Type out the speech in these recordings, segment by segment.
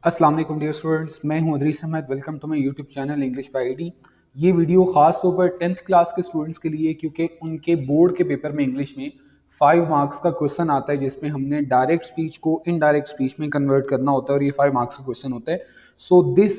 अस्सलाम वालेकुम dear students, मैं हूं Idrees Ahmad. Welcome to my YouTube channel English by ID. ये वीडियो खास तौर पर 10th क्लास के स्टूडेंट्स के लिए, क्योंकि उनके बोर्ड के पेपर में इंग्लिश में 5 मार्क्स का क्वेश्चन आता है जिसमें हमने डायरेक्ट स्पीच को इनडायरेक्ट स्पीच में कन्वर्ट करना होता है और ये 5 मार्क्स का क्वेश्चन होता है। सो this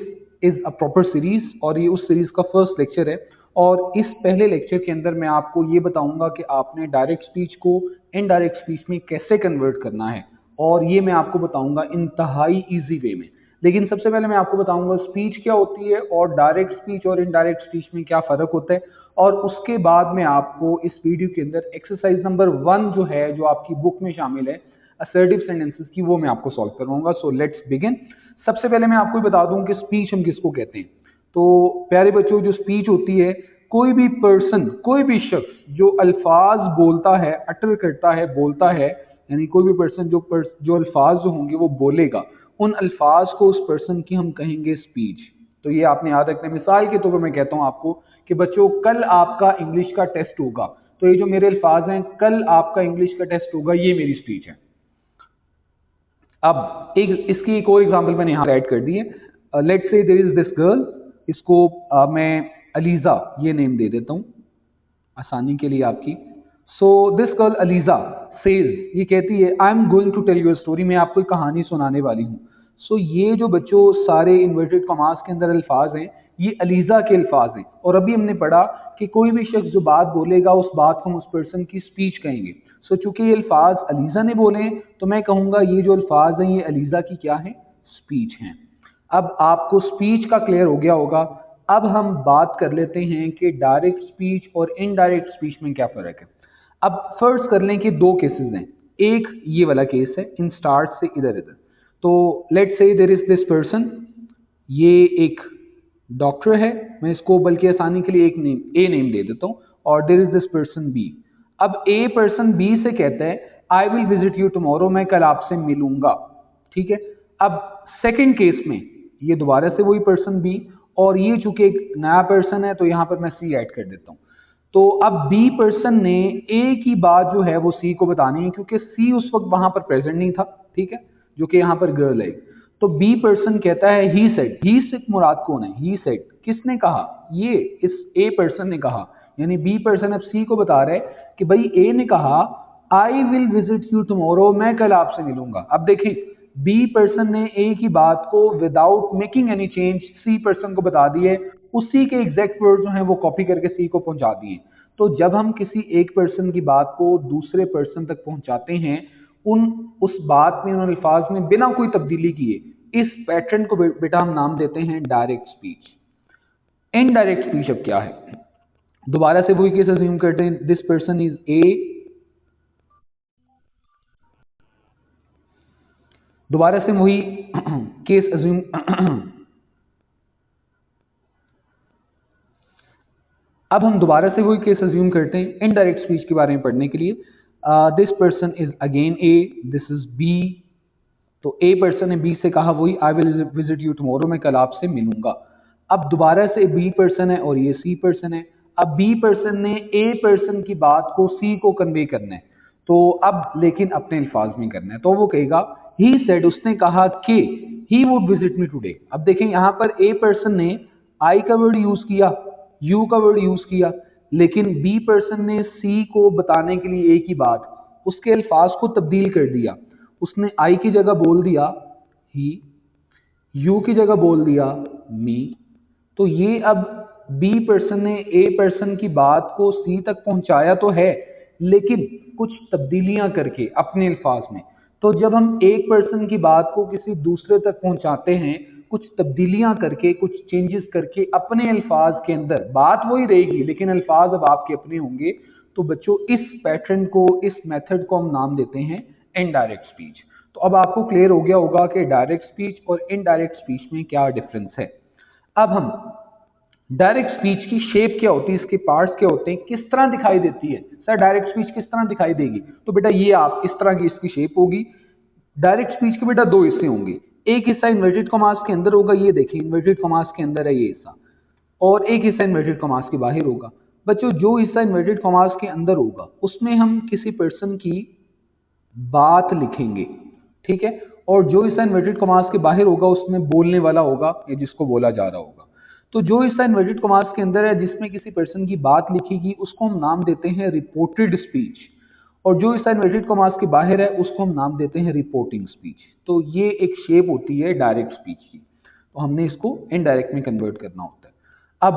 is a proper series और ये उस सीरीज का फर्स्ट लेक्चर है। और इस पहले लेक्चर के अंदर मैं आपको ये बताऊंगा कि आपने डायरेक्ट स्पीच को इनडायरेक्ट स्पीच में कैसे कन्वर्ट करना है, और ये मैं आपको बताऊंगा इंतहाई इजी वे में। लेकिन सबसे पहले मैं आपको बताऊंगा स्पीच क्या होती है और डायरेक्ट स्पीच और इनडायरेक्ट स्पीच में क्या फर्क होता है। और उसके बाद मैं आपको इस वीडियो के अंदर एक्सरसाइज नंबर 1 जो है, जो आपकी बुक में शामिल है असर्टिव सेंटेंसेस की, वो मैं आपको सॉल्व करवाऊंगा। So let's begin. सबसे पहले मैं आपको बता दूं कि स्पीच हम किसको कहते हैं। तो प्यारे बच्चों, जो स्पीच होती है, कोई भी पर्सन, कोई भी शख्स जो अल्फाज बोलता है, अटर करता है, बोलता है, यानी कोई भी पर्सन जो अल्फाज जो होंगे वो बोलेगा, उन अल्फाज को उस पर्सन की हम कहेंगे स्पीच। तो ये आपने याद रखना है। मिसाल के तौर पर मैं कहता हूँ आपको कि बच्चों कल आपका इंग्लिश का टेस्ट होगा, तो ये जो मेरे अल्फाज हैं, कल आपका इंग्लिश का टेस्ट होगा, ये मेरी स्पीच है। अब इसकी एक और एग्जांपल मैंने यहाँ ऐड कर दी है। Let's say there is this girl, इसको मैं अलीजा ये नेम दे देता हूँ आसानी के लिए आपकी। So this girl Aliza says, ये कहती है I am going to tell you a story, मैं आपको एक कहानी सुनाने वाली हूँ। सो ये जो बच्चों सारे इन्वर्टेड कॉमास के अंदर अल्फाज हैं, ये अलीजा के अल्फाज हैं। और अभी हमने पढ़ा कि कोई भी शख्स जो बात बोलेगा उस बात को हम उस पर्सन की स्पीच कहेंगे। सो चूंकि ये अल्फाज अलीजा ने बोले हैं, तो मैं कहूँगा ये जो अल्फाज हैं ये अलीजा की क्या है, स्पीच हैं। अब आपको स्पीच का क्लियर हो गया होगा। अब हम बात कर लेते हैं कि डायरेक्ट स्पीच और इनडायरेक्ट स्पीच में क्या फर्क है। अब फर्स्ट कर लें कि दो केसेस हैं। एक ये वाला केस है, इन स्टार्ट से इधर इधर। तो let's say there is this person, ये एक डॉक्टर है, मैं इसको बल्कि आसानी के लिए एक नेम ए नेम दे देता हूँ, और there is this person B. अब ए पर्सन बी से कहता है I will visit you tomorrow, मैं कल आपसे मिलूंगा। ठीक है। अब सेकंड केस में ये दोबारा से वही पर्सन बी, और ये चूंकि एक नया पर्सन है तो यहां पर मैं सी ऐड कर देता हूं। तो अब बी पर्सन ने ए की बात जो है वो सी को बतानी है, क्योंकि सी उस वक्त वहां पर प्रेजेंट नहीं था। ठीक है, जो कि यहां पर गर्ल है। तो बी पर्सन कहता है ही सेड, ही से मुराद कौन है, ही सेड किसने कहा, ये इस ए पर्सन ने कहा। यानी बी पर्सन अब सी को बता रहा है कि भाई ए ने कहा आई विल विजिट यू टुमारो, मैं कल आपसे मिलूंगा। अब देखें, बी पर्सन ने ए की बात को विदाउट मेकिंग एनी चेंज सी पर्सन को बता दिए, उसी के एग्जैक्ट वर्ड जो हैं वो कॉपी करके सी को पहुंचा दिए। तो जब हम किसी एक पर्सन की बात को दूसरे पर्सन तक पहुंचाते हैं, उस बात में, उन अल्फाज में बिना कोई तब्दीली किए, इस पैटर्न को बेटा हम नाम देते हैं डायरेक्ट स्पीच। इनडायरेक्ट स्पीच अब क्या है, दोबारा से वही केस अज्यूम करते हैं, दिस पर्सन इज ए, दोबारा से वही केस अज्यूम अब हम दोबारा से वही केस अज्यूम करते हैं इनडायरेक्ट स्पीच के बारे में पढ़ने के लिए। This person is again A, this is B. तो ए पर्सन ने बी से कहा वही I will visit you tomorrow, मैं कल आपसे मिलूंगा। अब दोबारा से बी पर्सन है और ये सी पर्सन है। अब बी पर्सन ने ए पर्सन की बात को सी को कन्वे करना है, तो अब लेकिन अपने अल्फाज में करना है। तो वो कहेगा ही सेड, उसने कहा कि he would visit me today. अब देखें यहाँ पर ए पर्सन ने आई का वर्ड यूज किया, यू का वर्ड यूज किया, लेकिन बी पर्सन ने सी को बताने के लिए ए की बात, उसके अल्फाज को तब्दील कर दिया। उसने आई की जगह बोल दिया ही, यू की जगह बोल दिया मी। तो ये अब बी पर्सन ने ए पर्सन की बात को सी तक पहुंचाया तो है, लेकिन कुछ तब्दीलियां करके अपने अल्फाज में। तो जब हम एक पर्सन की बात को किसी दूसरे तक पहुंचाते हैं, कुछ तब्दीलियां करके, कुछ चेंजेस करके अपने अल्फाज के अंदर, बात वही रहेगी लेकिन अल्फाज अब आपके अपने होंगे। तो बच्चों इस पैटर्न को, इस मेथड को हम नाम देते हैं इनडायरेक्ट स्पीच। तो अब आपको क्लियर हो गया होगा कि डायरेक्ट स्पीच और इनडायरेक्ट स्पीच में क्या डिफरेंस है। अब हम डायरेक्ट स्पीच की शेप क्या होती है, इसके पार्ट्स क्या होते हैं, किस तरह दिखाई देती है। सर डायरेक्ट स्पीच किस तरह दिखाई देगी, तो बेटा ये आप इस तरह की इसकी शेप होगी। डायरेक्ट स्पीच के बेटा दो हिस्से होंगे, एक हिस्सा इन्वर्टेड कॉमास के अंदर होगा, ये देखिए इन्वर्टेड कॉमास के अंदर है ये हिस्सा, और एक हिस्सा इन्वर्टेड कॉमास के बाहर होगा। बच्चों जो हिस्सा इन्वर्टेड कॉमास के अंदर होगा उसमें हम किसी पर्सन की बात लिखेंगे, ठीक है, और जो हिस्सा इन्वर्टेड कॉमास के बाहर होगा उसमें बोलने वाला होगा या जिसको बोला जा रहा होगा। तो जो हिस्सा इन्वर्टेड कॉमास के अंदर है जिसमें किसी पर्सन की बात लिखी उसको हम नाम देते हैं रिपोर्टेड स्पीच, और जो हिस्सा इन्वर्टेड कॉमास के बाहर है उसको हम नाम देते हैं रिपोर्टिंग स्पीच। तो ये एक शेप होती है डायरेक्ट स्पीच की, तो हमने इसको इनडायरेक्ट में कन्वर्ट करना होता है। अब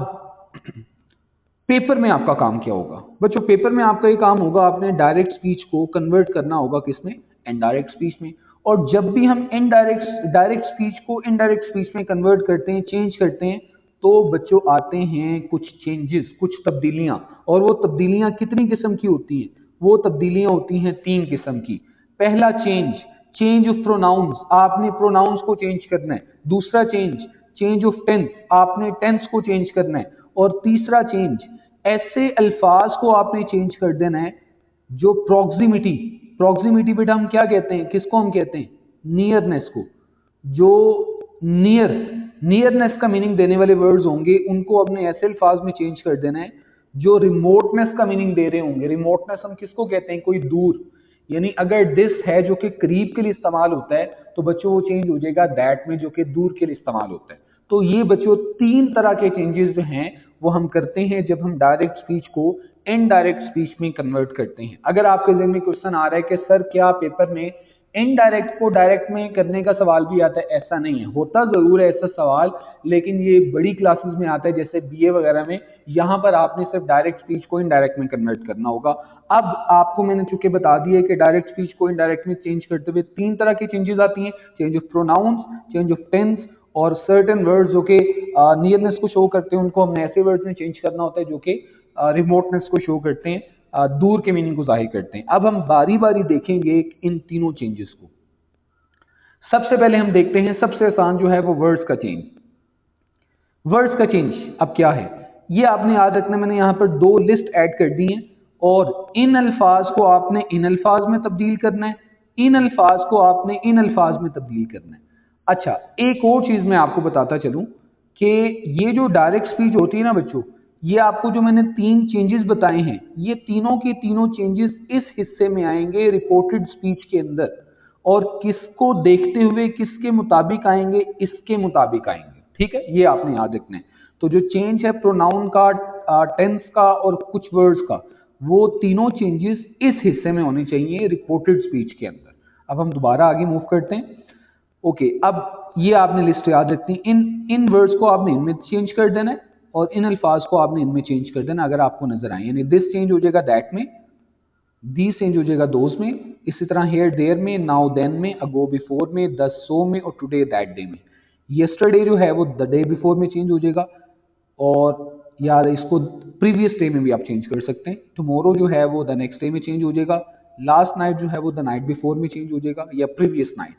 पेपर में आपका काम क्या होगा बच्चों? पेपर में आपका ये काम होगा, आपने डायरेक्ट स्पीच को कन्वर्ट करना होगा किसमें? इनडायरेक्ट स्पीच में। और जब भी हम डायरेक्ट स्पीच को इनडायरेक्ट स्पीच में कन्वर्ट करते हैं, चेंज करते हैं, तो बच्चों आते हैं कुछ चेंजेस, कुछ तब्दीलियां। और वो तब्दीलियां कितनी किस्म की होती हैं? वो तब्दीलियां होती हैं 3 किस्म की। पहला चेंज ऑफ प्रोनाउंस, आपने प्रोनाउंस को चेंज करना है। दूसरा चेंज ऑफ टेंस, आपने टेंस को चेंज करना है। और तीसरा चेंज, ऐसे अल्फाज को आपने चेंज कर देना है जो प्रॉक्सिमिटी बेटा हम क्या कहते हैं, किसको हम कहते हैं? नियरनेस को। जो नियरनेस का मीनिंग देने वाले वर्ड्स होंगे उनको अपने ऐसे अल्फाज में चेंज कर देना है जो रिमोटनेस का मीनिंग दे रहे होंगे। रिमोटनेस हम किसको कहते हैं? कोई दूर। यानी अगर दिस है जो कि करीब के लिए इस्तेमाल होता है तो बच्चों वो चेंज हो जाएगा दैट में जो कि दूर के लिए इस्तेमाल होता है। तो ये बच्चों 3 तरह के चेंजेस जो हैं वो हम करते हैं जब हम डायरेक्ट स्पीच को इनडायरेक्ट स्पीच में कन्वर्ट करते हैं। अगर आपके ज़हन में क्वेश्चन आ रहा है कि सर क्या पेपर में इनडायरेक्ट को डायरेक्ट में करने का सवाल भी आता है? ऐसा नहीं है, होता जरूर है ऐसा सवाल, लेकिन ये बड़ी क्लासेस में आता है जैसे बीए वगैरह में। यहाँ पर आपने सिर्फ डायरेक्ट स्पीच को इनडायरेक्ट में कन्वर्ट करना होगा। अब आपको मैंने चूंकि बता दिया है कि डायरेक्ट स्पीच को इनडायरेक्ट में चेंज करते हुए 3 तरह की चेंजेस आती हैं, change of pronouns, change of tense, और सर्टेन वर्ड्स जो कि नियरनेस को शो करते हैं उनको हमने ऐसे वर्ड्स में चेंज करना होता है जो कि रिमोटनेस को शो करते हैं, दूर के मीनिंग को जाहिर करते हैं। अब हम बारी बारी देखेंगे इन तीनों चेंजेस को। सबसे पहले हम देखते हैं, सबसे आसान जो है वो वर्ड्स का चेंज। वर्ड्स का चेंज अब क्या है ये आपने याद रखना। मैंने यहाँ पर 2 लिस्ट ऐड कर दी है, और इन अल्फाज को आपने इन अल्फाज में तब्दील करना है, इन अल्फाज को आपने इन अल्फाज में तब्दील करना है। अच्छा, एक और चीज मैं आपको बताता चलूं कि ये जो डायरेक्ट स्पीच होती है ना बच्चों, ये आपको जो मैंने 3 चेंजेस बताए हैं, ये तीनों के तीनों चेंजेस इस हिस्से में आएंगे रिपोर्टेड स्पीच के अंदर। और किसको देखते हुए किसके मुताबिक आएंगे? इसके मुताबिक आएंगे। ठीक है, ये आपने याद रखना है। तो जो चेंज है प्रोनाउन का, टेंस का और कुछ वर्ड्स का, वो तीनों चेंजेस इस हिस्से में होने चाहिए रिपोर्टेड स्पीच के अंदर। अब हम दोबारा आगे मूव करते हैं। ओके, अब ये आपने लिस्ट याद रखनी, इन वर्ड्स को आपने इनमें चेंज कर देना है और इन अल्फाज को आपने इनमें चेंज कर देना अगर आपको नजर आए। यानी दिस चेंज हो जाएगा दैट में, दीज चेंज हो जाएगा दोज में, इसी तरह हेयर देयर में, नाउ देन में, अगो बिफोर में, द सो में, और टुडे दैट डे में। यस्टरडे जो है वो द डे बिफोर में चेंज हो जाएगा, और यार इसको प्रीवियस डे में भी आप चेंज कर सकते हैं। टुमारो जो है वो द नेक्स्ट डे में चेंज हो जाएगा। लास्ट नाइट जो है वो द नाइट बिफोर में चेंज हो जाएगा या प्रीवियस नाइट।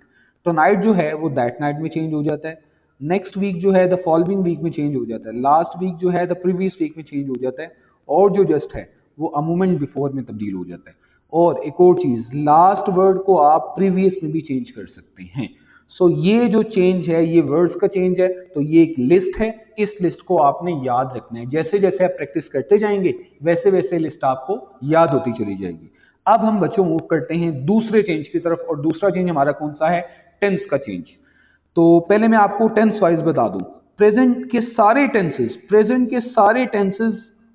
तो नाइट जो है वो दैट नाइट में चेंज हो जाता है। नेक्स्ट वीक जो है द फॉलोइंग वीक में चेंज हो जाता है। लास्ट वीक जो है द प्रीवियस वीक में चेंज हो जाता है। और जो जस्ट है वो अ मोमेंट बिफोर में तब्दील हो जाता है। और एक और चीज, लास्ट वर्ड को आप प्रीवियस में भी चेंज कर सकते हैं। सो ये जो चेंज है ये वर्ड्स का चेंज है। तो ये एक लिस्ट है, इस लिस्ट को आपने याद रखना है। जैसे जैसे आप प्रैक्टिस करते जाएंगे वैसे वैसे लिस्ट आपको याद होती चली जाएगी। अब हम बच्चों मूव करते हैं दूसरे चेंज की तरफ, और दूसरा चेंज हमारा कौन सा है? टेंस का चेंज। तो पहले मैं आपको टेंस वाइज बता दूं, प्रेजेंट के सारे टेंसेस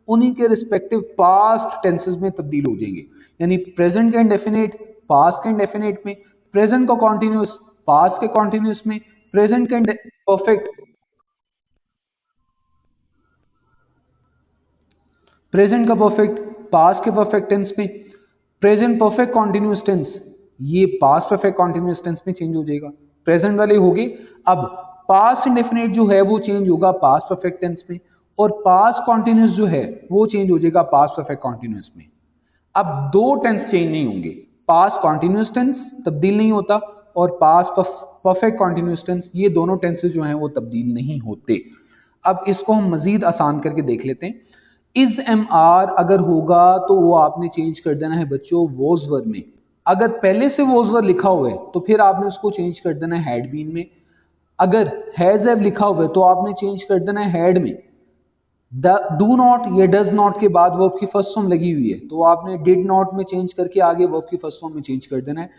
उन्हीं के रिस्पेक्टिव पास्ट टेंसेस में तब्दील हो जाएंगे। यानी प्रेजेंट का इंडेफिनिट पास्ट के इंडेफिनिट में, प्रेजेंट का कॉन्टिन्यूस पास्ट के कॉन्टिन्यूस में, प्रेजेंट का परफेक्ट पास्ट के परफेक्ट टेंस में, प्रेजेंट परफेक्ट कॉन्टिन्यूस टेंस ये पास्ट परफेक्ट कॉन्टिन्यूस टेंस में चेंज हो जाएगा। प्रेजेंट वाले हो गए। अब पास्ट इंडेफिनिट जो है वो चेंज होगा पास्ट परफेक्ट टेंस में, और पास्ट कॉन्टिन्यूस जो है वो चेंज हो जाएगा पास्ट परफेक्ट कॉन्टिन्यूस में। अब 2 टेंस चेंज नहीं होंगे, पास्ट कॉन्टिन्यूस टेंस तब्दील नहीं होता और पास्ट परफेक्ट कॉन्टिन्यूस टेंस, ये दोनों टेंसेस जो हैं वो तब्दील नहीं होते। अब इसको हम मजीद आसान करके देख लेते हैं। इज एम आर अगर होगा तो वो आपने चेंज कर देना है बच्चों वॉज वर में। अगर पहले से वॉज वर लिखा हुआ है तो फिर आपने उसको चेंज कर देना है हैड बीन में। अगर हैज हैव लिखा हुआ है तो आपने चेंज कर देना है हैड में। डू नॉट या डज नॉट के बाद वर्ब की फर्स्ट फॉर्म लगी हुई है तो आपने डिड नॉट में चेंज करके आगे वर्ब की फर्स्ट फॉर्म में चेंज कर देना है।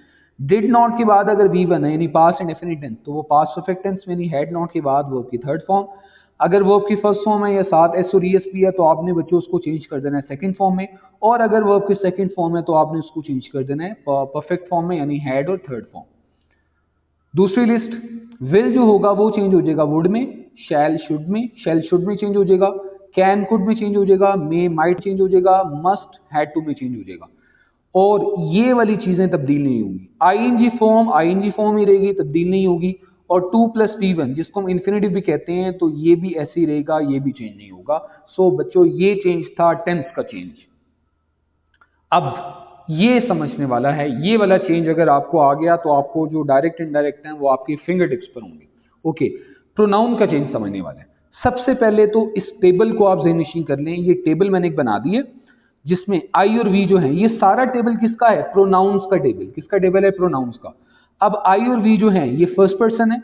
डिड नॉट के बाद अगर V1 है यानी पास्ट इंडेफिनिट टेंस तो वो पास्ट परफेक्ट टेंस में, यानी हैड नॉट के बाद वर्ब की थर्ड फॉर्म। अगर वर्ब की फर्स्ट फॉर्म है या साथ एस और ईएस भी है तो आपने बच्चों उसको चेंज कर देना है सेकंड फॉर्म में, और अगर वर्ब की सेकंड फॉर्म है तो आपने उसको चेंज कर देना है परफेक्ट फॉर्म में यानी हैड और थर्ड फॉर्म। दूसरी लिस्ट, विल जो होगा वो चेंज हो जाएगा वुड में, शैल शुड में चेंज हो जाएगा, कैन कुड में चेंज हो जाएगा, मे माइट चेंज हो जाएगा, मस्ट हैड टू में चेंज हो जाएगा, और ये वाली चीजें तब्दील नहीं होंगी। आईएनजी फॉर्म ही रहेगी, तब्दील नहीं होगी। और 2+P1 जिसको हम इन्फिनेटिव भी कहते हैं तो ये भी ऐसे ही रहेगा, ये भी चेंज नहीं होगा। सो बच्चों ये चेंज था टेंस का चेंज। अब ये समझने वाला है, ये वाला चेंज अगर आपको आ गया तो आपको जो डायरेक्ट इनडायरेक्ट हैं वो आपकी फिंगर टिप्स पर होंगे। ओके, प्रोनाउन का चेंज समझने वाला है। सबसे पहले तो इस टेबल को आप ज़हन-नशीं कर लें। ये टेबल मैंने एक बना दी है जिसमें आई और वी जो है, ये सारा टेबल किसका है? प्रोनाउंस का टेबल। किसका टेबल है? प्रोनाउंस का। अब आई और वी जो है ये फर्स्ट पर्सन है।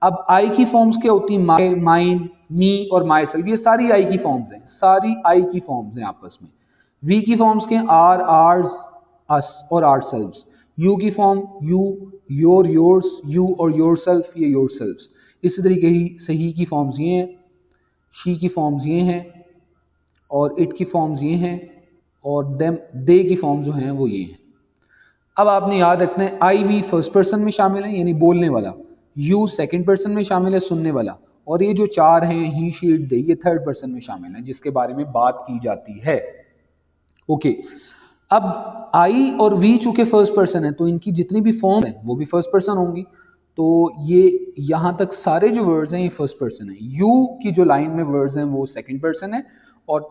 अब आई की फॉर्म्स क्या होती हैं? माई, माइन, मी और माई सेल्फ। ये सारी आई की फॉर्म्स हैं, सारी आई की फॉर्म्स हैं आपस में। वी की फॉर्म्स के आर, आर्स, अस और आर सेल्व्स। यू की form you, your, yours, you और योर सेल्फ, ये योर सेल्व्स। इसी तरीके से ही की फॉर्म्स ये हैं, शी की फॉर्म्स ये हैं, और इट की फॉर्म्स ये हैं, और देम, दे की फॉर्म जो हैं वो ये हैं। अब आपने याद रखना है आई वी फर्स्ट पर्सन में शामिल है यानी बोलने वाला, यू सेकंड पर्सन में शामिल है सुनने वाला, और ये जो चार हैं ही, शी, इट, दे, ये थर्ड पर्सन में शामिल है जिसके बारे में बात की जाती है। ओके, अब आई और वी चूंकि फर्स्ट पर्सन है तो इनकी जितनी भी फॉर्म है वो भी फर्स्ट पर्सन होंगी। तो ये यहाँ तक सारे जो वर्ड्स हैं ये फर्स्ट पर्सन है। यू की जो लाइन में वर्ड्स हैं वो सेकंड पर्सन है, और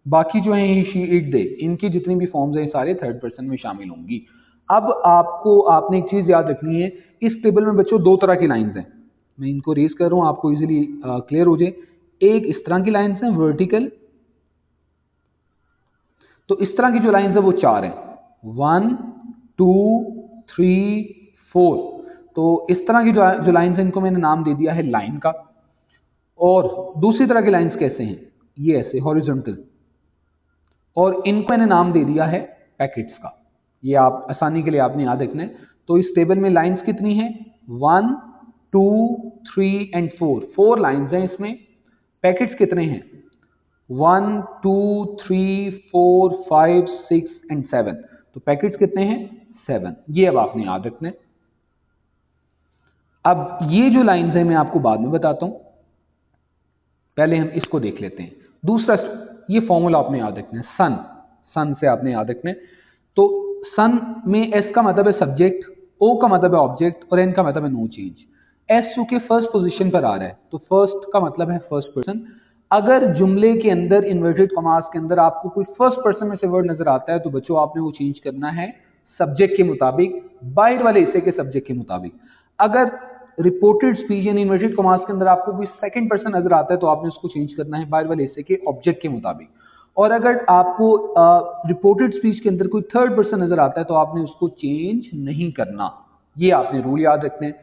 बाकी जो है ही, शी, इट, दे, इनकी जितनी भी फॉर्म्स हैं सारे थर्ड पर्सन में शामिल होंगी। अब आपने एक चीज याद रखनी है, इस टेबल में बच्चों दो तरह की लाइंस हैं। मैं इनको रेज कर रहा हूं आपको इजीली क्लियर हो जाए। एक इस तरह की लाइंस हैं वर्टिकल, तो इस तरह की जो लाइंस है वो चार हैं, 1 2 3 4। तो इस तरह की जो लाइंस हैं इनको मैंने नाम दे दिया है लाइन का। और दूसरी तरह की लाइंस कैसे हैं? ये ऐसे हॉरिजॉन्टल, और इनको मैंने नाम दे दिया है पैकेट्स का। ये आप आसानी के लिए आपने याद रखना है। तो इस टेबल में लाइंस कितनी हैं? 1 2 3 एंड 4, 4 लाइंस हैं इसमें। पैकेट्स कितने हैं? 1 2 3 4 5 6 एंड 7। तो पैकेट्स कितने हैं? 7। ये अब आपने याद रखना है। अब ये जो लाइंस हैं मैं आपको बाद में बताता हूं, पहले हम इसको देख लेते हैं। दूसरा, ये फॉर्मूला आपने याद रखना है, सन, सन से आपने याद रखना है। तो सन में एस का मतलब है सब्जेक्ट, ओ का मतलब है ऑब्जेक्ट, और एन का मतलब है नो चेंज। एस चूंकि फर्स्ट पोजीशन पर आ रहा है तो फर्स्ट का मतलब है फर्स्ट पर्सन। अगर जुमले के अंदर इन्वर्टेड कॉमास के अंदर आपको कोई फर्स्ट पर्सन में से वर्ड नजर आता है तो बच्चों आपने वो चेंज करना है सब्जेक्ट के मुताबिक, बाहर वाले हिस्से के सब्जेक्ट के मुताबिक। अगर रिपोर्टेड स्पीच यानी इन्वर्टेड कॉमास के अंदर आपको कोई सेकंड पर्सन नजर आता है तो आपने उसको चेंज करना है बाहर वाले हिस्से के ऑब्जेक्ट के मुताबिक। और अगर आपको रिपोर्टेड स्पीच के अंदर कोई थर्ड पर्सन नजर आता है तो आपने उसको चेंज नहीं करना। ये आपने रूल याद रखने हैं।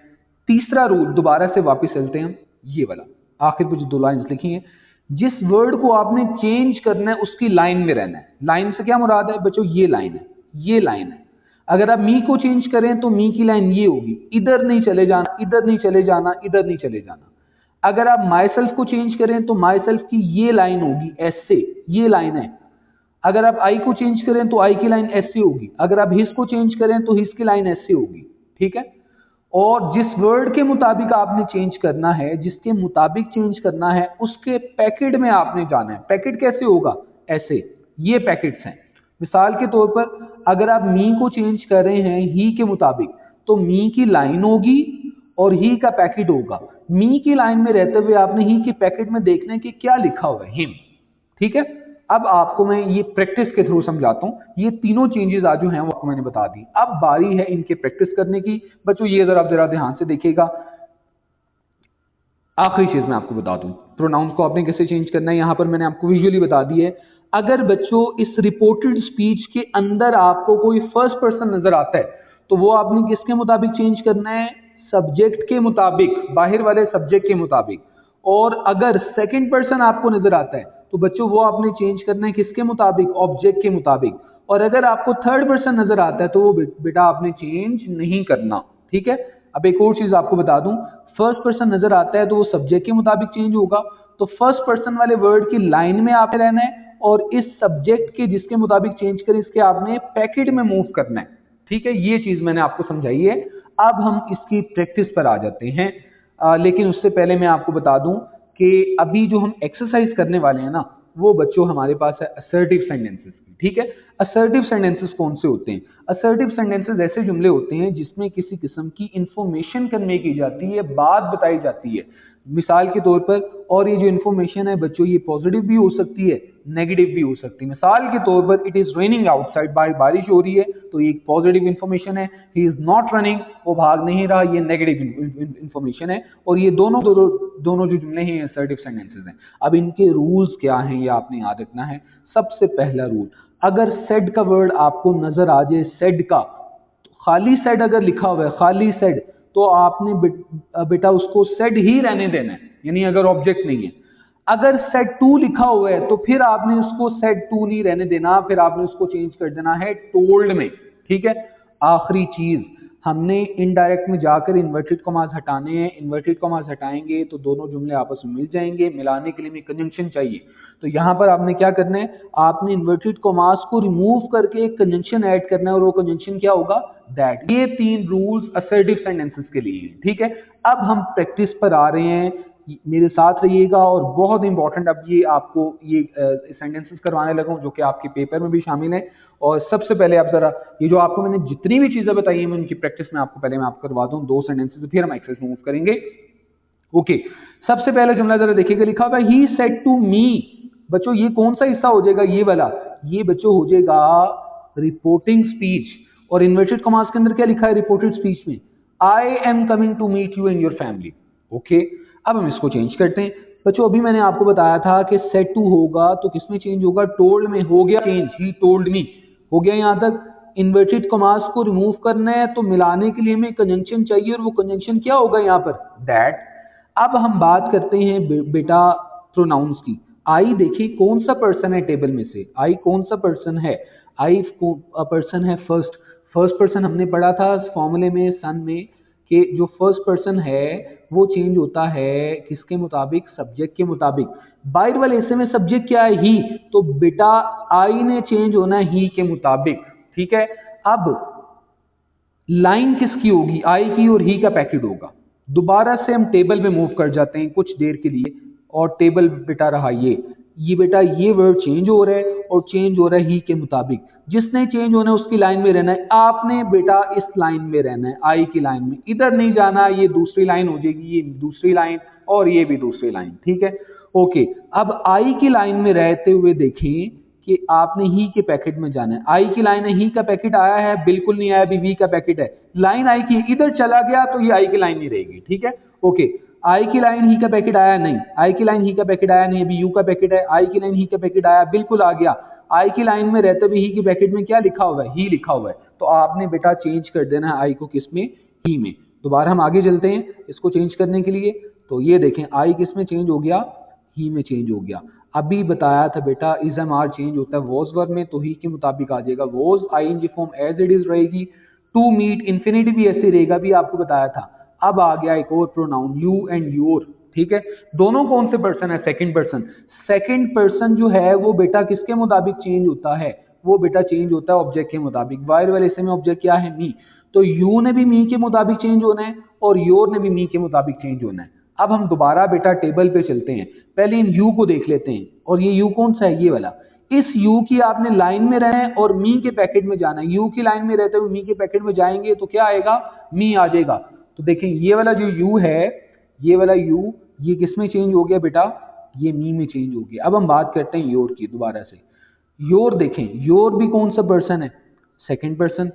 तीसरा रूल, दोबारा से वापस चलते हैं हम, ये वाला आखिर पर जो दो लाइन्स लिखी हैं, जिस वर्ड को आपने चेंज करना है उसकी लाइन में रहना है। लाइन से क्या मुराद है बच्चों? ये लाइन है, ये लाइन है। अगर आप मी को चेंज करें तो मी की लाइन ये होगी, इधर नहीं चले जाना, इधर नहीं चले जाना, इधर नहीं चले जाना। अगर आप माई सेल्फ को चेंज करें तो माई सेल्फ की ये लाइन होगी ऐसे, ये लाइन है। अगर आप आई को चेंज करें तो आई की लाइन ऐसे होगी। अगर आप हिस को चेंज करें तो हिस की लाइन ऐसे होगी। ठीक है? और जिस वर्ड के मुताबिक आपने चेंज करना है, जिसके मुताबिक चेंज करना है, उसके पैकेट में आपने जाना है। पैकेट कैसे होगा? ऐसे, ये पैकेट्स हैं। मिसाल के तौर पर अगर आप मी को चेंज कर रहे हैं ही के मुताबिक तो मी की लाइन होगी और ही का पैकेट होगा। मी की लाइन में रहते हुए आपने ही के पैकेट में देखना है कि क्या लिखा हुआ है, हिम। ठीक है? अब आपको मैं ये प्रैक्टिस के थ्रू समझाता हूँ। ये तीनों चेंजेस आज जो हैं वो आपको मैंने बता दी। अब बारी है इनके प्रैक्टिस करने की। बच्चों ये जरा ध्यान से देखिएगा। आखिरी चीज मैं आपको बता दूं, प्रोनाउंस को आपने कैसे चेंज करना है, यहां पर मैंने आपको विजुअली बता दी है। अगर बच्चों इस रिपोर्टेड स्पीच के अंदर आपको कोई फर्स्ट पर्सन नजर आता है तो वो आपने किसके मुताबिक चेंज करना है? सब्जेक्ट के मुताबिक, बाहर वाले सब्जेक्ट के मुताबिक। और अगर सेकंड पर्सन आपको नजर आता है तो बच्चों वो आपने चेंज करना है किसके मुताबिक? ऑब्जेक्ट के मुताबिक। और अगर आपको थर्ड पर्सन नजर आता है तो वो बेटा आपने चेंज नहीं करना, ठीक है। अब एक और चीज आपको बता दूं, फर्स्ट पर्सन नजर आता है तो वो सब्जेक्ट के मुताबिक चेंज होगा, तो फर्स्ट पर्सन वाले वर्ड की लाइन में आपने रहना है और इस सब्जेक्ट के जिसके मुताबिक चेंज करें इसके आपने पैकेट में मूव करना है, ठीक है। ये चीज मैंने आपको समझाई है। अब हम इसकी प्रैक्टिस पर आ जाते हैं, लेकिन उससे पहले मैं आपको बता दूं कि अभी जो हम एक्सरसाइज करने वाले हैं ना, वो बच्चों हमारे पास है असर्टिव सेंटेंसेस की, ठीक है। असर्टिव सेंटेंसेस कौन से होते हैं? असर्टिव सेंटेंसेस ऐसे जुमले होते हैं जिसमें किसी किस्म की इंफॉर्मेशन कन्वे की जाती है, बात बताई जाती है, मिसाल के तौर पर। और ये जो इन्फॉर्मेशन है बच्चों, ये पॉजिटिव भी हो सकती है, नेगेटिव भी हो सकती है। मिसाल के तौर पर, इट इज रेनिंग आउटसाइड, बारिश हो रही है, तो ये एक पॉजिटिव इन्फॉर्मेशन है। ही इज नॉट रनिंग, वो भाग नहीं रहा, ये नेगेटिव इन्फॉर्मेशन है। और ये दोनों जो जुमले हैं असर्टिव सेंटेंसेस हैं। अब इनके रूल्स क्या हैं ये आपने याद रखना है। सबसे पहला रूल, अगर सेड का वर्ड आपको नजर आ जाए, सेड का, तो खाली सेड अगर लिखा हुआ है, खाली सेड, तो आपने बेटा उसको सेड ही रहने देना है, यानी अगर ऑब्जेक्ट नहीं है। अगर सेड टू लिखा हुआ है तो फिर आपने उसको सेड टू नहीं रहने देना, फिर आपने उसको चेंज कर देना है टोल्ड में, ठीक है। आखिरी चीज, हमने इनडायरेक्ट में जाकर इन्वर्टेड कॉमास हटाने हैं। इन्वर्टेड कॉमास हटाएंगे तो दोनों जुमले आपस में मिल जाएंगे, मिलाने के लिए हमें कंजंक्शन चाहिए। तो यहां पर आपने क्या करना है, आपने इन्वर्टेड कॉमास को रिमूव करके एक कंजंक्शन ऐड करना है, और वो कंजंक्शन क्या होगा, दैट। ये 3 रूल्स असर्टिव सेंटेंसेस के लिए हैं, ठीक है। अब हम प्रैक्टिस पर आ रहे हैं, मेरे साथ रहिएगा। और बहुत इंपॉर्टेंट, अब ये आपको ये सेंटेंसेस करवाने लगा हूं जो कि आपके पेपर में भी शामिल है। और सबसे पहले आप जरा ये जो आपको मैंने जितनी भी चीजें बताई हैं, मैं उनकी प्रैक्टिस में आपको पहले मैं आपको करवा दूं 2 सेंटेंसेस, फिर हम एक्सरसाइज मूव करेंगे। ओके, सबसे पहले जुमला जरा देखिएगा, लिखा होगा ही सेड टू मी। बच्चों ये कौन सा हिस्सा हो जाएगा, ये वाला? ये बच्चों हो जाएगा रिपोर्टिंग स्पीच। और इन्वर्टेड कॉमास के अंदर क्या लिखा है रिपोर्टेड स्पीच में? I am coming to meet you and your family. Okay, अब हम इसको चेंज करते हैं। बच्चों अभी मैंने आपको बताया था कि सेड टू होगा तो किसमें चेंज होगा, टोल्ड में। हो गया चेंज, ही टोल्ड मी, हो गया यहां तक। इन्वर्टेड कॉमास को रिमूव करना है तो मिलाने के लिए हमें कंजंक्शन चाहिए, और वो कंजंक्शन क्या होगा यहाँ पर, दैट। अब हम बात करते हैं बेटा प्रोनाउंस की। आई देखिए कौन सा पर्सन है टेबल में से, आई कौन सा पर्सन है? आई पर्सन है फर्स्ट। फर्स्ट पर्सन हमने पढ़ा था फॉर्मूले में, सन में, कि जो फर्स्ट पर्सन है वो चेंज होता है किसके मुताबिक, सब्जेक्ट के मुताबिक। बाइट वाले हिस्से में सब्जेक्ट क्या है, ही, तो बेटा आई ने चेंज होना है ही के मुताबिक, ठीक है। अब लाइन किसकी होगी, आई की, और ही का पैकेट होगा। दोबारा से हम टेबल पे मूव कर जाते हैं कुछ देर के लिए, और टेबल बेटा रहा ये बेटा ये वर्ड चेंज हो रहा है, और चेंज हो रहा है ही के मुताबिक। जिसने चेंज होना है उसकी लाइन में रहना है। आपने बेटा इस लाइन में रहना है, आई की लाइन में, इधर नहीं जाना। ये दूसरी लाइन हो जाएगी, ये दूसरी लाइन, और ये भी दूसरी लाइन, ठीक है। ओके, अब आई की लाइन में रहते हुए देखें कि आपने ही के पैकेट में जाना है। आई की लाइन है, ही का पैकेट आया है, बिल्कुल नहीं आया, अभी वी का पैकेट है। लाइन आई की इधर चला गया तो ये आई की लाइन नहीं रहेगी, ठीक है। ओके, आई की लाइन ही का पैकेट आया नहीं, आई की लाइन ही का पैकेट आया नहीं, अभी यू का पैकेट है। आई की लाइन ही का पैकेट आया, बिल्कुल आ गया। आई की लाइन में रहते हुए ही के पैकेट में क्या लिखा हुआ है, ही लिखा हुआ है, तो आपने बेटा चेंज कर देना है आई को किस में, ही में। दोबारा हम आगे चलते हैं इसको चेंज करने के लिए। तो ये देखें आई किस में चेंज हो गया, ही में चेंज हो गया। अभी बताया था बेटा इज एम आर चेंज होता है वॉज वर्ब में, तो ही के मुताबिक आ जाएगा was, ING form as it is रहेगी। टू मीट इंफिनिटी भी ऐसे रहेगा, भी आपको बताया था। अब आ गया एक और प्रोनाउन, यू एंड योर, ठीक है। दोनों कौन से पर्सन है, सेकंड पर्सन। सेकंड पर्सन जो है वो बेटा किसके मुताबिक चेंज होता है, वो बेटा चेंज होता है ऑब्जेक्ट के मुताबिक। वायर वाले हिस्से में ऑब्जेक्ट क्या है, मी, तो यू ने भी मी के मुताबिक चेंज होना है, और योर ने भी मी के मुताबिक चेंज होना है। अब हम दोबारा बेटा टेबल पे चलते हैं, पहले इन यू को देख लेते हैं। और ये यू कौन सा है, ये वाला। इस यू की आपने लाइन में रहना है और मी के पैकेट में जाना है। यू की लाइन में रहते हुए मी के पैकेट में जाएंगे तो क्या आएगा, मी आ जाएगा। तो देखें ये वाला जो यू है, ये वाला यू, ये किस में चेंज हो गया बेटा, ये मी में चेंज हो गया। अब हम बात करते हैं योर की दोबारा से। योर देखें, योर भी कौन सा पर्सन है, सेकंड पर्सन।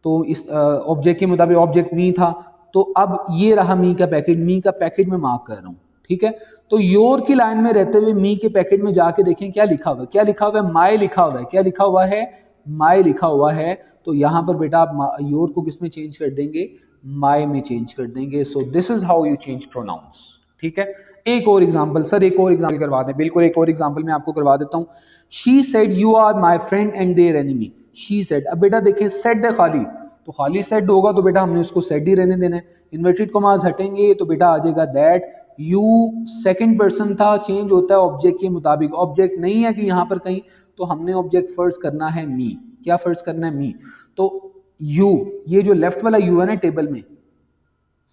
तो इस ऑब्जेक्ट के मुताबिक ऑब्जेक्ट मी था, तो अब ये रहा मी का पैकेट, मी का पैकेट में मार्क कर रहा हूं, ठीक है। तो योर की लाइन में रहते हुए मी के पैकेट में जाके देखें क्या लिखा हुआ है, क्या लिखा हुआ है, माई लिखा हुआ है। क्या लिखा हुआ है, माई लिखा हुआ है। तो यहां पर बेटा आप योर को किस में चेंज कर देंगे, माई में चेंज कर देंगे। So this is how you change pronouns, ठीक है। एक और एग्जांपल सर, एक और एग्जांपल करवा दें, बिल्कुल एक और एग्जांपल मैं आपको करवा देता हूं। She said you are my friend and their enemy. She said. अब बेटा देखें सेड है खाली, तो खाली सेड होगा तो बेटा हमने उसको सेड ही रहने देना है। इन्वर्टेड कॉमास हटेंगे तो बेटा आ जाएगा दैट। यू सेकंड पर्सन था, चेंज होता है ऑब्जेक्ट के मुताबिक। ऑब्जेक्ट नहीं है कि यहाँ पर कहीं, तो हमने ऑब्जेक्ट फर्ज करना है मी। क्या फर्ज करना है? मी। तो यू, ये जो लेफ्ट वाला यू है ना टेबल में,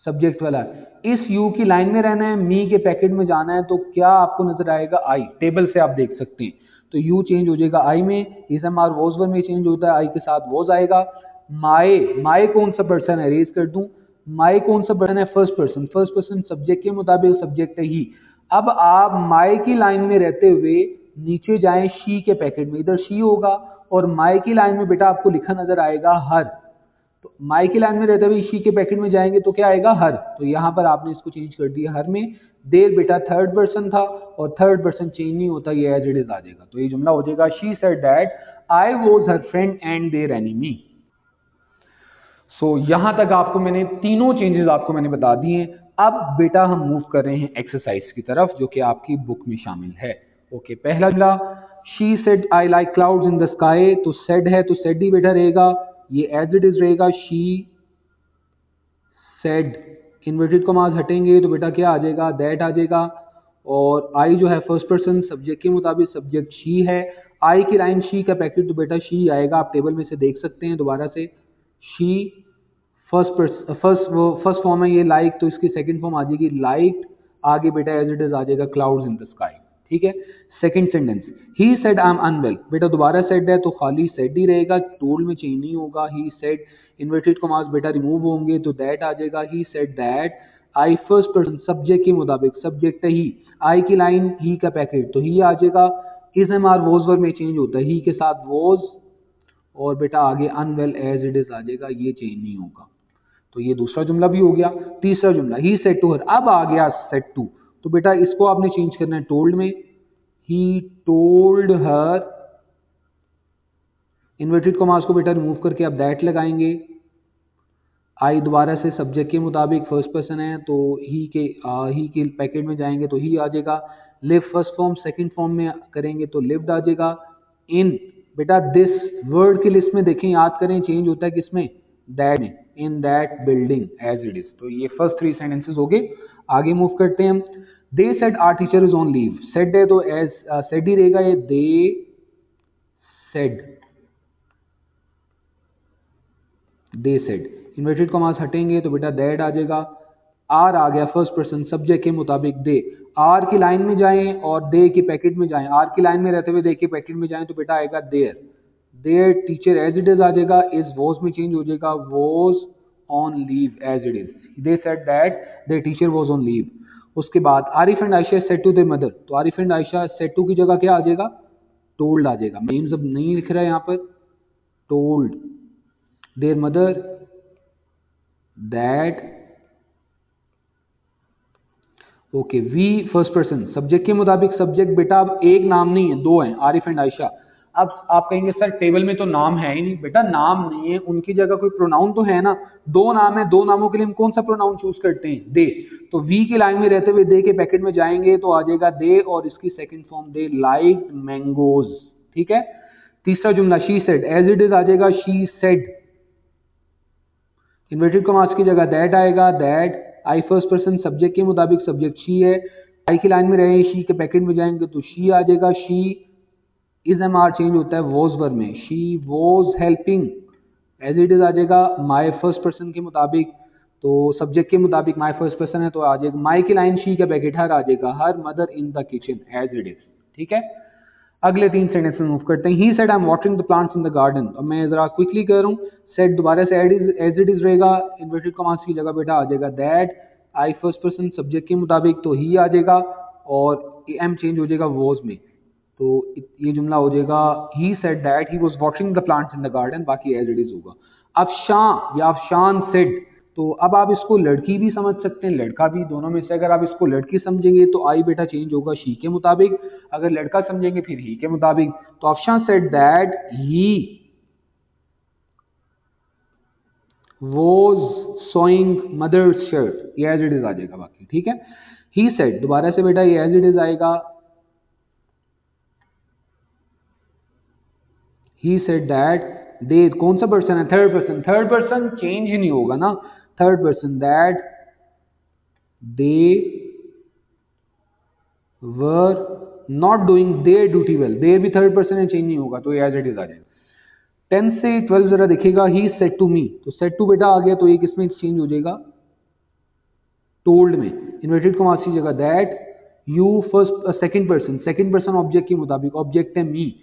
सब्जेक्ट वाला, इस यू की लाइन में रहना है, मी के पैकेट में जाना है, तो क्या आपको नजर आएगा? आई। टेबल से आप देख सकते हैं, तो यू चेंज हो जाएगा आई में, इस एम आर वॉज वन में चेंज होता है, आई के साथ वॉज आएगा। माए, माए कौन सा पर्सन है? रेज कर दूं, माए कौन सा पर्सन है? First person. First person subject के मुताबिक सब्जेक्ट है ही। अब आप माए की लाइन में रहते हुए नीचे जाएं शी के पैकेट में, इधर शी होगा, और माए की लाइन में बेटा आपको लिखा नजर आएगा हर। तो माई की लाइन में रहते हुए शी के पैकेट में जाएंगे तो क्या आएगा? हर। तो यहाँ पर आपने इसको चेंज कर दिया हर में। देर बेटा थर्ड पर्सन था, और थर्ड पर्सन चेंज नहीं होता, ये एज इट इज आ जाएगा। तो ये जुमला हो जाएगा she said that I was her friend and their enemy. So यहाँ तक आपको मैंने तीनों चेंजेस आपको मैंने बता दिए। अब बेटा हम मूव कर रहे हैं एक्सरसाइज की तरफ, जो कि आपकी बुक में शामिल है। ओके, पहला जुमला, she said I like clouds in the sky. तो सेड है तो सेड ही बेटा रहेगा, ये एज इट इज रहेगा शी सेड। इन्वर्टेड कॉमास हटेंगे तो बेटा क्या आ जाएगा? दैट आ जाएगा। और आई जो है फर्स्ट पर्सन सब्जेक्ट के मुताबिक सब्जेक्ट शी है। आई की लाइन शी का पैकेट तो बेटा शी आएगा, आप टेबल में से देख सकते हैं दोबारा से। शी फर्स्ट फॉर्म है ये लाइक, तो इसकी सेकंड फॉर्म आ जाएगी लाइक। आगे बेटा एज इट इज आ जाएगा क्लाउड्स इन द स्काई। ठीक है, second sentence, he said I am unwell. बेटा दोबारा सेड है तो खाली सेड ही रहेगा, टोल्ड में चेंज नहीं होगा। ही सेड, इन्वर्टेड कॉमास बेटा रिमूव होंगे तो दैट आ जाएगा। ही said that. I first person subject के मुताबिक सब्जेक्ट है ही। आई की लाइन ही का पैकेट तो ही आ जाएगा। इस एम आर वॉज वर में चेंज होता है, ही के साथ वॉज, और बेटा आगे अनवेल एज इट इज आ जाएगा, ये चेंज नहीं होगा। तो ये दूसरा जुमला भी हो गया। तीसरा जुमला, ही सेड टू हर। अब आ गया सेड टू, तो बेटा इसको आपने चेंज करना है टोल्ड में। He told her, inverted commas को बेटा रिमूव करके आप दैट लगाएंगे। आई दोबारा से सब्जेक्ट के मुताबिक फर्स्ट पर्सन है तो ही के पैकेट में जाएंगे तो ही आ जाएगा। Live first form, second form में करेंगे तो लिव्ड आ जाएगा। इन, बेटा दिस वर्ड की लिस्ट में देखें, याद करें, चेंज होता है किसमें? दैट में। In that building as it is. तो ये फर्स्ट थ्री सेंटेंसेस हो गए। आगे मूव करते हैं हम। They said our teacher is on leave. Said है तो एज सेड ही रहेगा ये, they said. They said, inverted commas हटेंगे तो बेटा दैट आ जाएगा। आर आ गया फर्स्ट पर्सन सब्जेक्ट के मुताबिक दे। आर की लाइन में जाएं और दे के पैकेट में जाएं, आर की लाइन में रहते हुए दे के पैकेट में जाएं तो बेटा आएगा their. Their teacher as it is आ जाएगा, इज वॉज में चेंज हो जाएगा, was on leave as it is. They said that their teacher was on leave. उसके बाद Arif and Ayesha said to their mother. तो Arif and Ayesha said to की जगह क्या आ जाएगा? टोल्ड आ जाएगा। नेम्स अब नहीं लिख रहा है यहाँ पर, told their mother that. Okay, we first person subject के मुताबिक सब्जेक्ट बेटा अब एक नाम नहीं है, दो हैं, आरिफ एंड आयशा। अब आप कहेंगे सर टेबल में तो नाम है ही नहीं। बेटा नाम नहीं है, उनकी जगह कोई प्रोनाउन तो है ना। दो नाम है, दो नामों के लिए हम कौन सा प्रोनाउन चूज करते हैं? दे। तो वी की लाइन में रहते हुए दे के पैकेट में जाएंगे तो आ जाएगा दे, और इसकी second form they like mangoes. ठीक है, तीसरा जुमला, she said as it is आ जाएगा, शी सेड। इन्वर्टेड कॉमास की जगह दैट आएगा, that. I first person subject के मुताबिक सब्जेक्ट शी है। आई की लाइन में रहे शी के पैकेट में जाएंगे तो शी आ जाएगा, she. Is am are change होता है वॉज वर में, she was helping as it is आ जाएगा। माई फर्स्ट पर्सन के मुताबिक, तो सब्जेक्ट के मुताबिक माई फर्स्ट पर्सन है तो आ जाएगा, माई की लाइन शी का पैकेट हर आ जाएगा, her mother in the kitchen as it is. ठीक है, अगले तीन सेंटेंस में मूव करते हैं। He said I am watering the plants in the garden. अब मैं जरा क्विकली कर रहा हूँ। सेड दोबारा से एज इट इज रहेगा, इन्वर्टेड कॉमास की जगह बेटा आ जाएगा that. I first person subject के मुताबिक तो ही आ जाएगा, और एम चेंज हो जाएगा वॉज में, तो ये जुमला हो जाएगा ही said that he was watering the plants in the garden, बाकी एज इट इज होगा। अब शां या अफशान सेड, तो अब आप इसको लड़की भी समझ सकते हैं, लड़का भी, दोनों में से अगर आप इसको लड़की समझेंगे तो आई बेटा चेंज होगा शी के मुताबिक, अगर लड़का समझेंगे फिर ही के मुताबिक। तो Afshan said that he was sewing mother's shirt, ये एज इट इज आ जाएगा बाकी। ठीक है, ही सेड दोबारा से बेटा ये एज इट इज आएगा, ही सेड दैट दे कौन सा पर्सन है, थर्ड पर्सन चेंज ही नहीं होगा ना, third person that they were not doing their duty well, their भी थर्ड पर्सन है, चेंज नहीं होगा तो एज इट इज आ जाएगा। 10 से 12 जरा देखिएगा, ही सेड टू मी, तो सेड टू बेटा आ गया तो ये किसमें चेंज हो जाएगा, टोल्ड में, इन्वर्टेड कॉमास की जगह that you first second person object के मुताबिक, ऑब्जेक्ट है मी,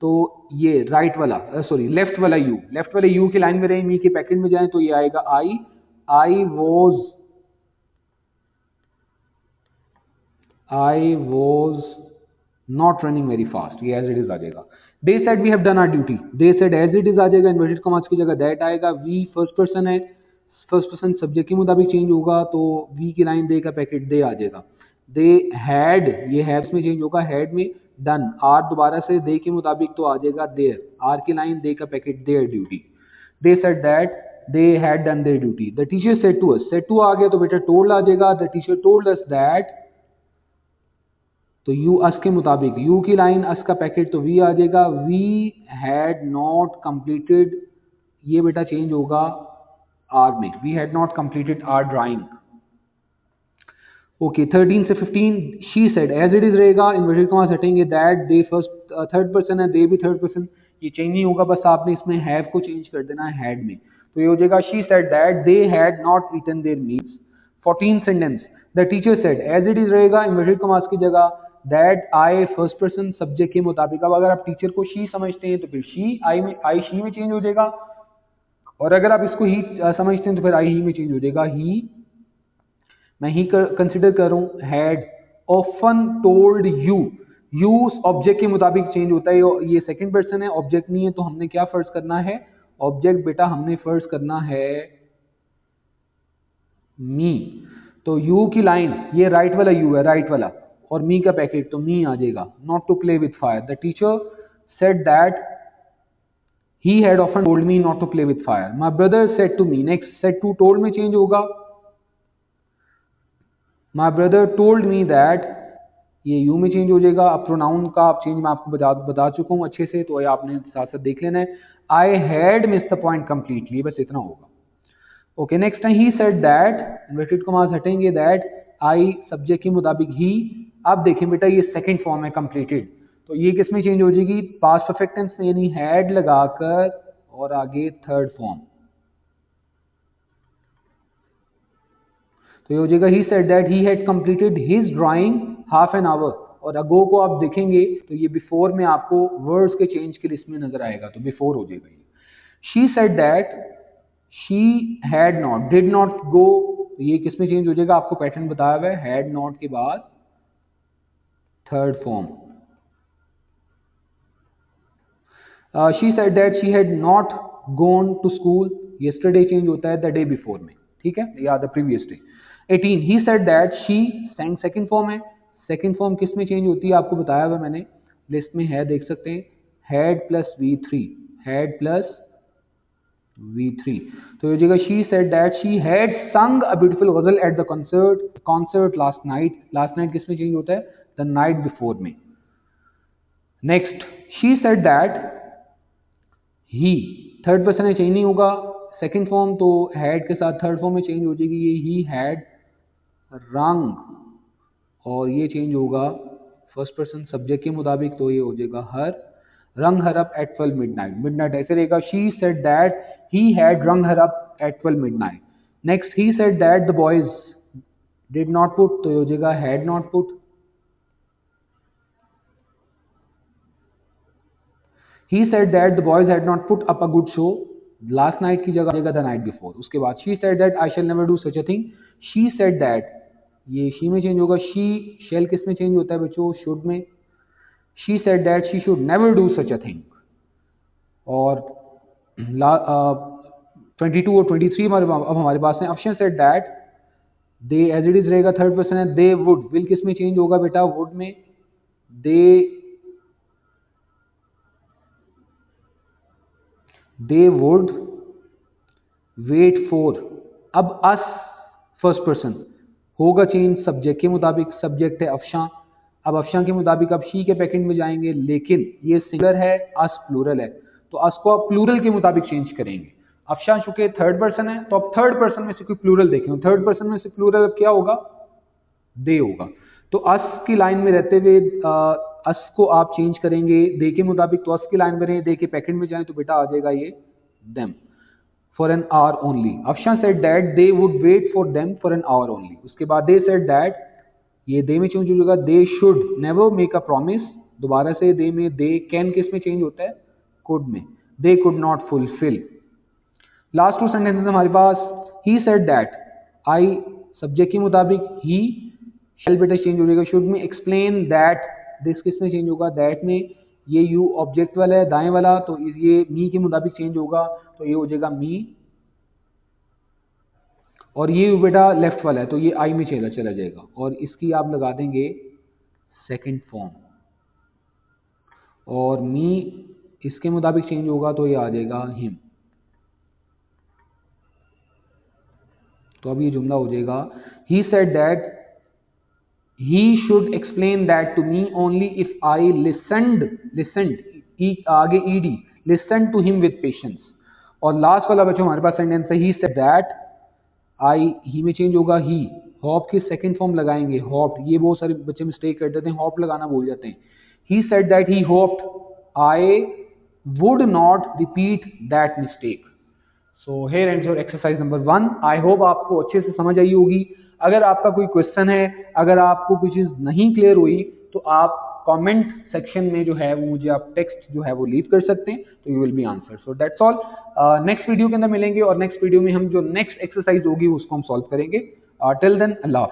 तो ये राइट वाला सॉरी लेफ्ट वाला यू की लाइन में रहे, मी के पैकेट में जाए तो ये आएगा I was not running very fast, ये एज इट इज आ जाएगा। They said we have done our duty, they said as it is आ जाएगा, इन्वर्टेड कॉमास की जगह दैट आएगा, वी फर्स्ट पर्सन है, फर्स्ट पर्सन सब्जेक्ट के मुताबिक चेंज होगा तो वी की लाइन दे का पैकेट दे आ जाएगा। दे हैड, ये हैव्स में चेंज होगा, हैड में डन, आर दोबारा से दे के मुताबिक तो आ जाएगा देयर, आर की लाइन दे का packet their duty. They said that they had done their duty. The teacher said to us, said to आ गया तो बेटा टोल्ड आ जाएगा, the teacher told us that, तो यू अस के मुताबिक, यू की लाइन अस का पैकेट तो वी आ जाएगा, वी हैड नॉट कंप्लीटेड, ये बेटा चेंज होगा आर में, we had not completed our drawing. Okay 13 से 15 she said, as it is रहेगा, इन्वर्टेड कॉमास हटेंगे, that they first third person है, दे भी थर्ड पर्सन, ये चेंज नहीं होगा, बस आपने इसमें हैव को चेंज कर देना है हैड में, तो ये हो जाएगा she said that they had not eaten their meals. 14 sentence, the teacher said, as it is रहेगा, इन्वर्टेड कॉमास की जगह that I first person subject के मुताबिक, अब अगर आप टीचर को शी समझते हैं तो फिर शी आई शी में चेंज हो जाएगा, और अगर आप इसको ही समझते हैं तो फिर आई ही में चेंज हो जाएगा, ही मैं ही कंसिडर कर रहा हूँ, had often told you object के मुताबिक चेंज होता है, ये सेकंड पर्सन है, ऑब्जेक्ट नहीं है, तो हमने क्या फर्ज करना है, ऑब्जेक्ट बेटा हमने फर्ज करना है मी, तो यू की लाइन ये राइट वाला यू है, राइट वाला, और मी का पैकेट तो मी आ जाएगा, not to play with fire. The teacher said that he had often told me not to play with fire. My brother said to me, next said to told में change होगा, my brother told me that, ये you में change हो जाएगा, अब pronoun का आप change मैं आपको बता चुका हूँ अच्छे से, तो ये आपने साथ साथ देख लेना है। I had missed the point completely, बस इतना होगा। Okay next time he said that, inverted commas हटेंगे, दैट आई सब्जेक्ट के मुताबिक ही, अब देखें बेटा ये सेकंड फॉर्म है कंप्लीटेड, तो ये किस में चेंज हो जाएगी, पास्ट परफेक्ट टेंस में, यानी हैड लगाकर और आगे थर्ड फॉर्म, तो ये हो जाएगा ही said that he had completed his drawing half an hour, और अगो को आप देखेंगे तो ये बिफोर में आपको वर्ड्स के चेंज के लिस्ट में नजर आएगा, तो बिफोर हो जाएगा ये। She said that she had not, did not go, तो ये किस में चेंज हो जाएगा, आपको पैटर्न बताया हुआ है, हैड नॉट के बाद third form. She said that she had not gone to school, yesterday change होता है द डे बिफोर में, ठीक है, या the previous day. 18 he said that she sang, second form है, सेकंड फॉर्म किस में चेंज होती है आपको बताया हुआ मैंने, लिस्ट में है देख सकते हैं, had plus V3, had plus V3, तो ये जगह she said that she had संग अ ब्यूटीफुल गजल at the concert last night किस में चेंज होता है, द नाइट बिफोर में। Next she said that he, third person में चेंज नहीं होगा, सेकंड फॉर्म तो हैड के साथ थर्ड फॉर्म में चेंज हो जाएगी, ये ही हैड रंग, और ये चेंज होगा फर्स्ट पर्सन सब्जेक्ट के मुताबिक, तो ये हो जाएगा हर, रंग हर अप एट 12 मिडनाइट ऐसे रहेगा। She said that he had rung her up at 12 midnight. Next he said that the boys did not put, तो ये हो जाएगा had not put. He said that the boys had not put up a good show last night की जगह the night before। उसके बाद she said that I shall never do such a thing। she said that, ये she में change होगा, she shall किस में change होता है बच्चों, should में। she said that she should never do such a thing। और 22 और 23 अब हमारे पास है। Option said that they as it is रहेगा, थर्ड पर्सन है, they would, will किस में चेंज होगा बेटा, would में, they would wait for, अब us फर्स्ट पर्सन होगा चेंज सब्जेक्ट के मुताबिक, सब्जेक्ट है अफशां, अब अफशां के मुताबिक अब शी के पैकेट में जाएंगे, लेकिन ये सिंगुलर है, अस प्लूरल है, तो अस को आप प्लूरल के मुताबिक चेंज करेंगे। अफशान चूंकि थर्ड पर्सन है तो अब थर्ड पर्सन में से कोई प्लूरल देखें, थर्ड पर्सन में से प्लूरल अब क्या होगा, दे होगा। तो अस की लाइन में रहते हुए अस को आप चेंज करेंगे दे के मुताबिक, तो अस की लाइन में रहे, दे के पैकेट में जाए तो बेटा आ जाएगा ये them for an hour only. Afshan said that they would wait for them for an hour only. उसके बाद दे सेड दैट, ये दे में चेंज हो जाएगा, they should never make a promise. दोबारा से दे में, दे कैन किस में चेंज होता है, कुड में, they could not fulfil. Last two sentences हमारे पास, he said that, I subject के मुताबिक, ही शैल बेटा चेंज हो जाएगा शुड में, एक्सप्लेन दैट, दिस किस में चेंज होगा, दैट में, ये यू ऑब्जेक्ट वाला है दाएं वाला, तो ये मी के मुताबिक चेंज होगा, तो ये हो जाएगा मी, और ये बेटा लेफ्ट वाला है तो ये आई में चला जाएगा, और इसकी आप लगा देंगे सेकंड फॉर्म, और मी इसके मुताबिक चेंज होगा तो ये आ जाएगा हिम। तो अब ये जुमला हो जाएगा, ही said that he should explain that to me only if I listened आगे ed, listened to him with patience। और लास्ट वाला बच्चों हमारे पास सेंटेंस है, he said that, आई ही में चेंज होगा ही, हॉप की सेकंड फॉर्म लगाएंगे हॉप, ये बहुत सारे बच्चे मिस्टेक कर देते हैं, हॉप लगाना भूल जाते हैं। he said that he hoped I would not repeat that mistake। So here ends your exercise number 1। I hope आपको अच्छे से समझ आई होगी। अगर आपका कोई क्वेश्चन है, अगर आपको कोई चीज़ नहीं क्लियर हुई तो आप कमेंट सेक्शन में जो है वो मुझे आप टेक्स्ट जो है वो लीव कर सकते हैं, तो you will be answer. So that's all. Next video के अंदर मिलेंगे और नेक्स्ट वीडियो में हम जो नेक्स्ट एक्सरसाइज होगी उसको हम सॉल्व करेंगे। टिल देन अल्लाह।